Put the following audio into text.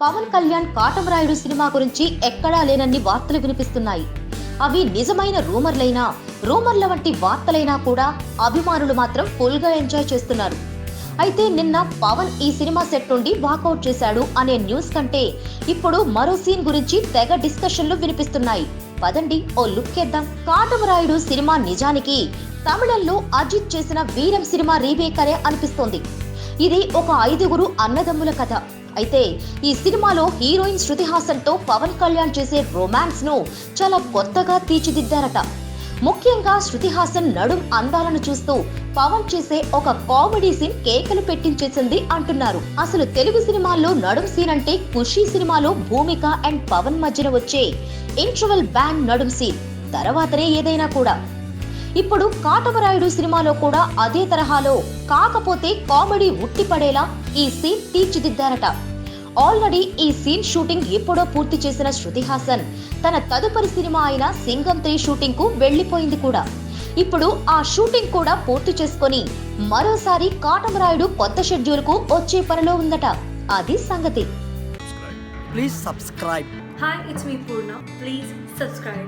Pawan Kalyan Katamarayudu cinema గురించి ఎక్కడా లేనన్ని వార్తలు వినిపిస్తున్నాయి. అవి నిజమైన రూమర్ల వంటి వార్తలైనా కూడా అభిమానులు మాత్రం ఫుల్ గా ఎంజాయ్ చేస్తున్నారు. అయితే నిన్న పవన్ ఈ సినిమా సెట్ నుండి వాకౌట్ చేశాడు అనే న్యూస్ కంటే ఇప్పుడు మరో సీన్ గురించి తెగ డిస్కషన్లు వినిపిస్తున్నాయి. పదండి ఓ లుక్ చేద్దాం. కాటమరాయుడు సినిమా నిజానికి తమిళంలో అజిత్ చేసిన వీరం సినిమా రీమేక్ అనే అనిపిస్తోంది. ఇది ఒక 5గురు అన్నదమ్ముల కథ. అయితే ఈ సినిమాలో హీరోయిన్ శృతి హాసన్ తో పవన్ కళ్యాణ్ చేసే రొమాన్స్ ను చాలా కొత్తగా తీర్చిదిద్దారట. ముఖ్యంగా శృతి హాసన్ నడుం అందాలను చూస్తూ పవన్ చేసే ఒక కామెడీ సీన్ కేకలు పెట్టించేసింది అంటున్నారు. అసలు తెలుగు సినిమాల్లో నడుం సీన్ అంటే ఖుషీ సినిమాలో భూమిక అండ్ పవన్ మధ్యన వచ్చే ఇంటర్వెల్ బ్యాంగ్ నడుం సీన్ తర్వాతనే ఏదైనా కూడా. ఇప్పుడు కాటమరాయుడు సినిమాలో కూడా అదే తరహాలో, కాకపోతే కామెడీ ఉట్టిపడేలా ఈ సీన్ తీర్చిదిద్దారట. ఆల్రెడీ ఈ సీన్ షూటింగ్ ఎప్పుడో పూర్తి చేసిన శృతి హాసన్ తన తదుపరి సినిమా అయిన సింగం 3 షూటింగ్ కు వెళ్లిపోయింది కూడా. ఇప్పుడు ఆ షూటింగ్ కూడా పూర్తి చేసుకొని మరోసారి కాటమరాయుడు కొత్త షెడ్యూల్ కు వచ్చే పనిలో ఉందట. అది సంగతి. Please subscribe. Hi, it's me Purna. Please subscribe.